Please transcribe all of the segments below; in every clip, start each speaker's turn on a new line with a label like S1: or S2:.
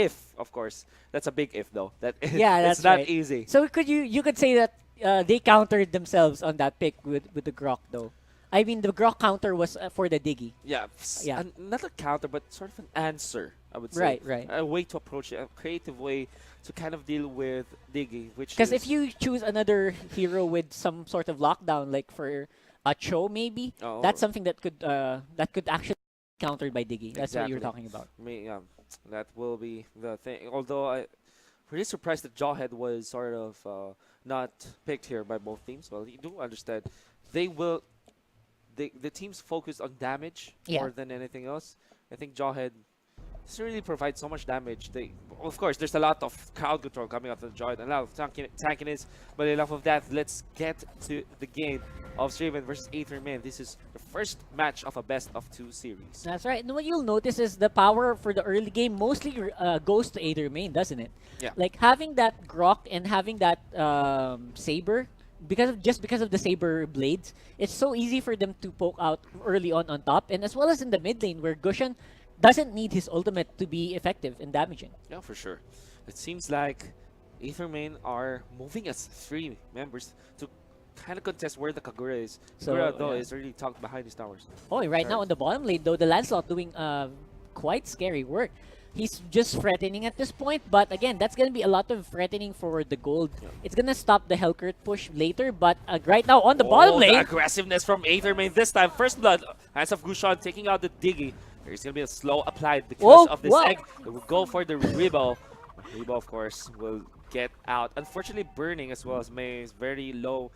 S1: if, of course, that's a big if though. That
S2: Yeah,
S1: it's
S2: that's
S1: not
S2: right.
S1: easy.
S2: So you could say that they countered themselves on that pick with the Grok though. I mean, the Grok counter was for the Diggy.
S1: Yeah,
S2: Yeah.
S1: not a counter, but sort of an answer, I would say.
S2: Right, right.
S1: A way to approach it, a creative way to kind of deal with Diggy, which
S2: Because if
S1: is
S2: you choose another hero with some sort of lockdown, like for a Cho maybe, that's
S1: oh,
S2: something that could actually be countered by Diggy. That's what you're
S1: exactly.
S2: talking about.
S1: I mean, that will be the thing. Although I pretty surprised that Jawhead was sort of not picked here by both teams. Well, you do understand they will. The teams focus on damage
S2: Yeah.
S1: more than anything else. I think Jawhead doesn't really provide so much damage. Of course, there's a lot of crowd control coming out of Jawhead, and a lot of tankiness. But enough of that. Let's get to the game of Straven versus Aether. Man, this is the first match of a best of 2 series.
S2: That's right. And what you'll notice is the power for the early game mostly goes to Aether main, doesn't it?
S1: Yeah.
S2: Like having that Grok and having that Saber, because of the Saber blades, it's so easy for them to poke out early on top, and as well as in the mid lane where Gushan doesn't need his ultimate to be effective in damaging.
S1: Yeah, for sure. It seems like Aether main are moving as 3 members to kind of contest where the Kagura is.
S2: So,
S1: Kagura, though,
S2: yeah.
S1: is really tucked behind these towers.
S2: Oh, right now on the bottom lane though, the Lancelot doing quite scary work. He's just threatening at this point, but again, that's gonna be a lot of threatening for the gold.
S1: Yeah.
S2: It's gonna stop the Hellcurt push later, but right now on the bottom
S1: The
S2: lane,
S1: aggressiveness from Aether main this time. First blood, hands of Gushan taking out the Diggy. There's going to be a slow applied because
S2: Whoa,
S1: of this
S2: whoa.
S1: egg. It will go for the Rebo. Rebo, of course, will get out. Unfortunately, burning as well as May is very low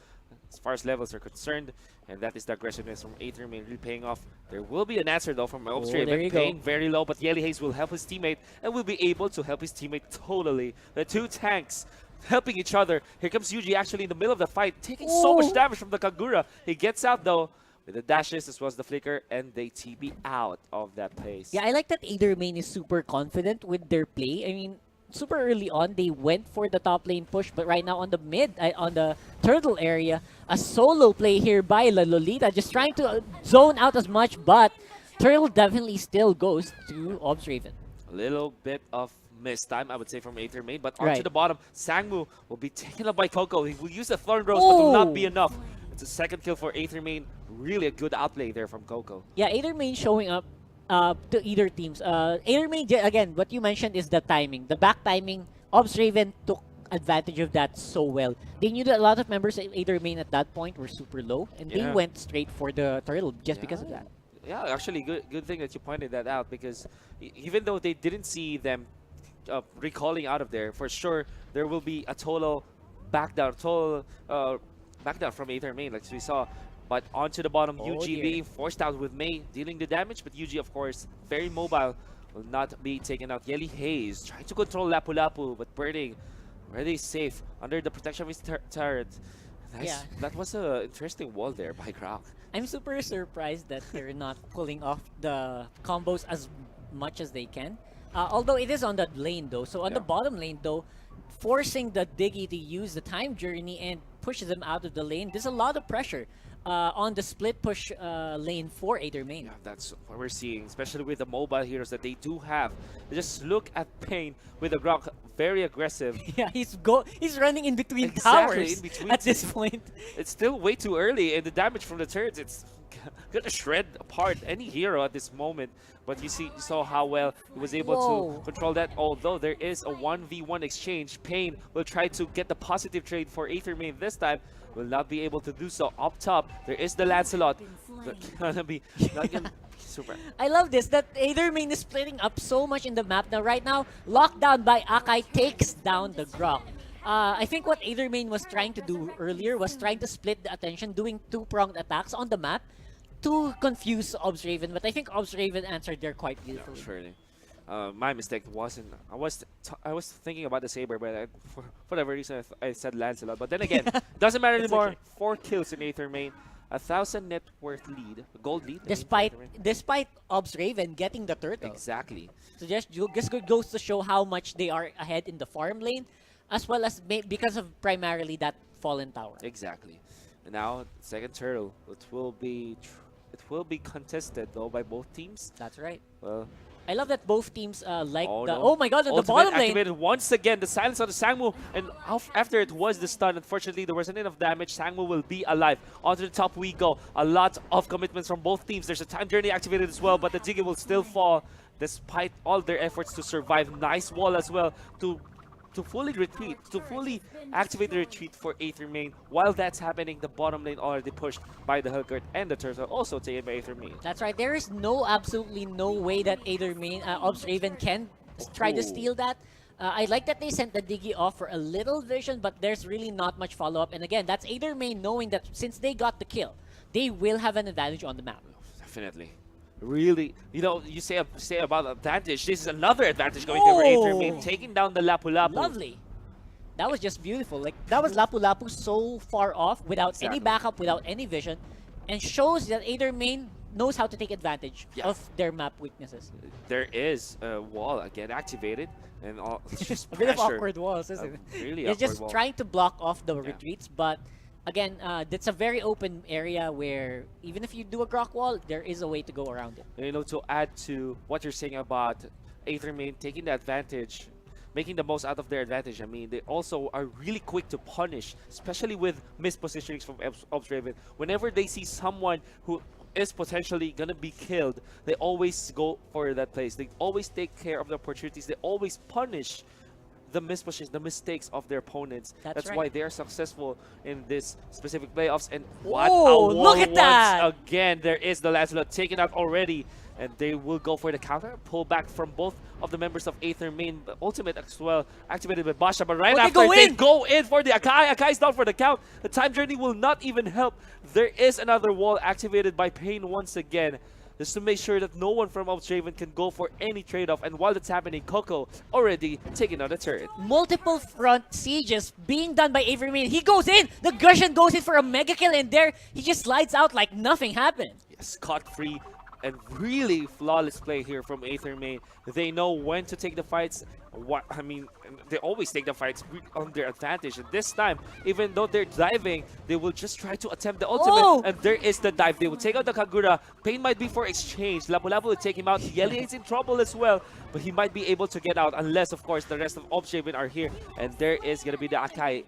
S1: as far as levels are concerned. And that is the aggressiveness from Aether main really paying off. There will be an answer though from Upstream.
S2: there you go.
S1: Paying very low, but Yelly Hayes will help his teammate and will be able to help his teammate totally. The 2 tanks helping each other. Here comes Yuji actually in the middle of the fight, taking so much
S2: Ooh.
S1: damage from the Kagura. He gets out though with the dashes as well as the flicker, and they TB out of that place.
S2: Yeah, I like that Aether main is super confident with their play. I mean, super early on, they went for the top lane push, but right now on the on the turtle area, a solo play here by La Lolita, just trying to zone out as much, but turtle definitely still goes to Obsraven.
S1: A little bit of missed time, I would say, from Aether main, but onto
S2: Right.
S1: the bottom, Sangmu will be taken up by Coco. He will use the Thorn Rose, but will not be
S2: Ooh.
S1: enough. It's a second kill for Aether main. Really a good outplay there from Coco.
S2: Yeah, Aether main showing up to either teams. Aether main, again, what you mentioned is the timing. The back timing, Obsraven took advantage of that so well. They knew that a lot of members of Aether main at that point were super low, and they
S1: Yeah.
S2: went straight for the turtle just because of that.
S1: Yeah, actually, good thing that you pointed that out because even though they didn't see them recalling out of there, for sure there will be a total back down from Aether main, like we saw. But onto the bottom,
S2: Oh,
S1: UG
S2: dear.
S1: being forced out with May dealing the damage, but UG, of course, very mobile, will not be taken out. Yelly Hayes trying to control Lapu Lapu, but Birding already safe under the protection of his turret. Nice.
S2: Yeah.
S1: That was an interesting wall there by Grok.
S2: I'm super surprised that they're not pulling off the combos as much as they can. Although it is on that lane though. So on the
S1: Yeah.
S2: bottom lane though, forcing the Diggy to use the time journey and pushes them out of the lane. There's a lot of pressure on the split push lane for Aether main.
S1: Yeah, that's what we're seeing, especially with the mobile heroes that they do have. Just look at Pain with the Grok, very aggressive.
S2: Yeah, he's running in between
S1: Exactly,
S2: towers
S1: in between
S2: at this point.
S1: It's still way too early, and the damage from the turrets, it's gonna shred apart any hero at this moment. But you saw how well he was able
S2: Whoa.
S1: to control that. Although there is a 1v1 exchange, Pain will try to get the positive trade for Aether main this time. Will not be able to do so. Up top, there is the Lancelot. Gonna be not gonna super.
S2: I love this, that Aether main is splitting up so much in the map now. Right now, lockdown by Akai takes down the Grok. I think what Aether main was trying to do earlier was trying to split the attention, doing two-pronged attacks on the map to confuse Obsraven, but I think Obsraven answered there quite beautifully.
S1: Surely. My mistake wasn't. I was thinking about the Saber, but for whatever reason I said Lancelot. But then again, doesn't matter
S2: It's
S1: anymore.
S2: okay.
S1: 4 kills in Aether main, 1,000 net worth lead, gold lead. I mean, for
S2: Despite
S1: Aether main.
S2: despite Obsraven getting the turtle.
S1: Exactly.
S2: So just goes to show how much they are ahead in the farm lane, as well as because of primarily that fallen tower.
S1: Exactly. And now second turtle. It will be contested though by both teams.
S2: That's right.
S1: Well,
S2: I love that both teams like
S1: Oh,
S2: the...
S1: no.
S2: Oh my god, in the
S1: Ultimate
S2: bottom lane!
S1: activated once again. The silence on the Sangmu. And after it was the stun, unfortunately, there wasn't enough damage. Sangmu will be alive. Onto the top we go. A lot of commitments from both teams. There's a time journey activated as well, but the Jiggy will still fall despite all their efforts to survive. Nice wall as well to fully retreat, to fully activate the retreat for Aether main. While that's happening, the bottom lane already pushed by the Hellcurt, and the turtle also taken by Aether main.
S2: That's right. There is absolutely no way that Aether main, Ops Raven can try to steal that. I like that they sent the Diggy off for a little vision, but there's really not much follow-up. And again, that's Aether main knowing that since they got the kill, they will have an advantage on the map.
S1: Definitely. Really, you say about advantage. This is another advantage going over Aether main, taking down the Lapu Lapu.
S2: Lovely. That was just beautiful. Like, that was Lapu Lapu so far off without any backup, without any vision, and shows that Aether main knows how to take advantage of their map weaknesses.
S1: There is a wall again activated, and it's just
S2: a bit of
S1: pressure.
S2: awkward walls, isn't it?
S1: Really
S2: It's
S1: awkward
S2: just
S1: wall.
S2: trying to block off the retreats, but again, it's a very open area where even if you do a Grok wall, there is a way to go around it.
S1: To add to what you're saying about Aether main taking the advantage, making the most out of their advantage. I mean, they also are really quick to punish, especially with mispositionings from Ops Raven. Whenever they see someone who is potentially gonna be killed, they always go for that place. They always take care of the opportunities. They always punish the mispositions, the mistakes of their opponents. That's
S2: right.
S1: why they are successful in this specific playoffs. And what a
S2: Whoa,
S1: wall
S2: look at that!
S1: once again. There is the Lancelot taken out already, and they will go for the counter. Pull back from both of the members of Aether main. Ultimate as well activated by Basha, but right after they go in for the Akai. Akai's down for the count. The time journey will not even help. There is another wall activated by Pain once again, just to make sure that no one from Ops Raven can go for any trade-off. And while that's happening, Coco already taking out a turret.
S2: Multiple front sieges being done by Aether main. He goes in, the Guardian goes in for a mega kill, and there he just slides out like nothing happened.
S1: Scot-free and really flawless play here from Aether main. They know when to take the fights. They always take the fights on their advantage. And this time, even though they're diving, they will just try to attempt the ultimate. And there is the dive. They will take out the Kagura. Pain might be for exchange. Lapu Lapu will take him out. Yeli is in trouble as well, but he might be able to get out unless, of course, the rest of Ops Raven are here. And there is going to be the Akai.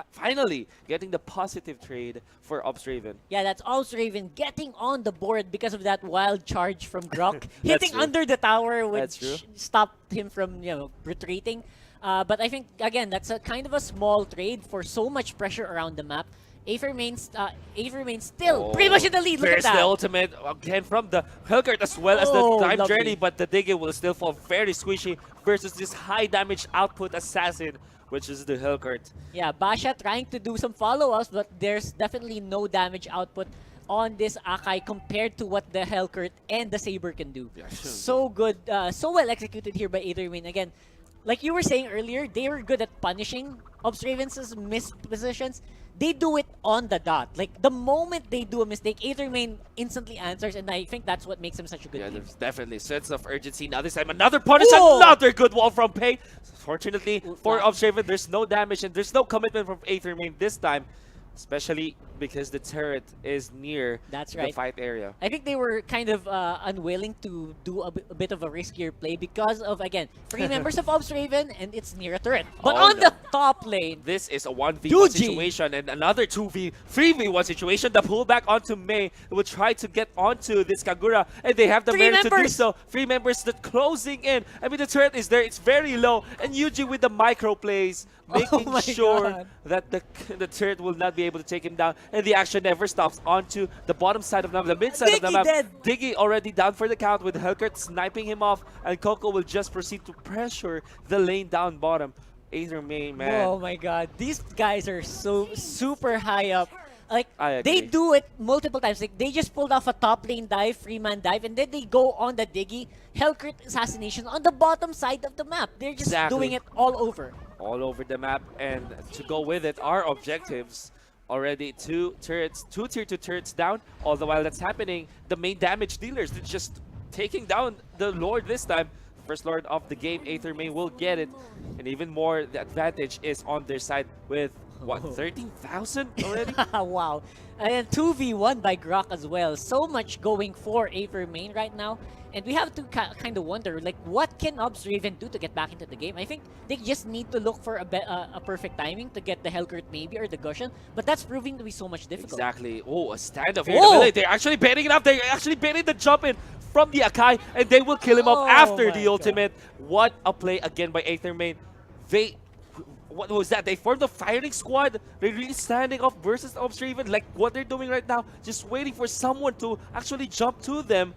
S1: Finally getting the positive trade for Ops Raven.
S2: Yeah, that's Ops Raven getting on the board because of that wild charge from Grok. Hitting under the tower, which stopped him from retreating. But I think, again, that's a kind of a small trade for so much pressure around the map. Aether main still pretty much in the lead. Look at that.
S1: There's the ultimate again from the Hellcurt as well as the time journey, but the Diggy will still fall very squishy versus this high damage output assassin, which is the Hellcurt.
S2: Yeah, Basha trying to do some follow-ups, but there's definitely no damage output on this Akai compared to what the Hellcurt and the Saber can do.
S1: Yeah,
S2: so good, so well executed here by Aether main. Again, like you were saying earlier, they were good at punishing Ops Raven's mispositions. They do it on the dot. Like, the moment they do a mistake, Aether main instantly answers, and I think that's what makes them such a good team.
S1: There's definitely a sense of urgency. Now this time, another punish, another good wall from Pain. Fortunately, for Ops Raven, there's no damage and there's no commitment from Aether main this time, especially because the turret is near the fight area.
S2: I think they were kind of unwilling to do a bit of a riskier play because of, again, 3 members of Ops Raven and it's near a turret. But on the top lane,
S1: this is a 1v1 situation and another 3v1 situation. The pullback onto Mei will try to get onto this Kagura, and they have the merit to do so. 3 members that closing in. I mean, the turret is there. It's very low. And Yuji with the micro plays, making sure that the turret will not be able to take him down. And the action never stops onto the bottom side of the map, the mid side of the map. Diggy already down for the count with Hellcurt sniping him off, and Coco will just proceed to pressure the lane down bottom. Aether main, man.
S2: Oh my god, these guys are so super high up. Like,
S1: I
S2: they
S1: agree.
S2: do it multiple times. Like, they just pulled off a top lane dive, free-man dive, and then they go on the Diggy Hellcurt assassination on the bottom side of the map. They're just doing it all over.
S1: All over the map, and to go with it, our objectives already 2 tier 2 turrets down. All the while that's happening, the main damage dealers, they're just taking down the Lord this time. First Lord of the game, Aether main will get it. And even more, the advantage is on their side with what, 13,000 already?
S2: Wow. And 2v1 by Grok as well. So much going for Aether main right now. And we have to kind of wonder, like, what can Obs Raven do to get back into the game? I think they just need to look for a perfect timing to get the Hellcurt maybe or the Gushen. But that's proving to be so much difficult.
S1: Exactly. Oh, a standoff here in the middle. They're actually baiting it up. They're actually baiting the jump in from the Akai, and they will kill him off after the ultimate. What a play again by Aether main. What was that? They formed a firing squad. They're really standing off versus Obs Raven. Like what they're doing right now, just waiting for someone to actually jump to them,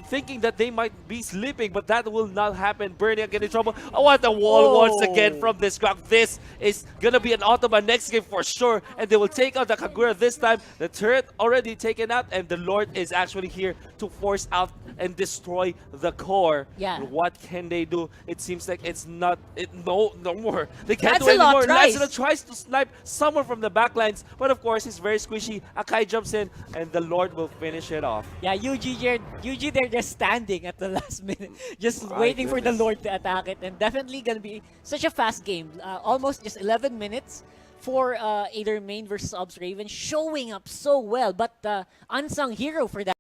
S1: thinking that they might be sleeping, but that will not happen. Bernie again in trouble. Oh, what a wall once again from this Grok. This is gonna be an Automa next game for sure, and they will take out the Kagura this time. The turret already taken out, and the Lord is actually here to force out and destroy the core.
S2: Yeah.
S1: What can they do? It seems like it's not no more. They can't do
S2: Lancelot
S1: anymore.
S2: tries.
S1: Lancelot tries to snipe someone from the backlines, but of course he's very squishy. Akai jumps in, and the Lord will finish it off.
S2: Yeah, UG, they're just standing at the last minute, just
S1: My
S2: waiting for the
S1: goodness.
S2: Lord to attack it, and definitely gonna be such a fast game. Almost just 11 minutes for Aether main versus Obs Raven, showing up so well, but unsung hero for that.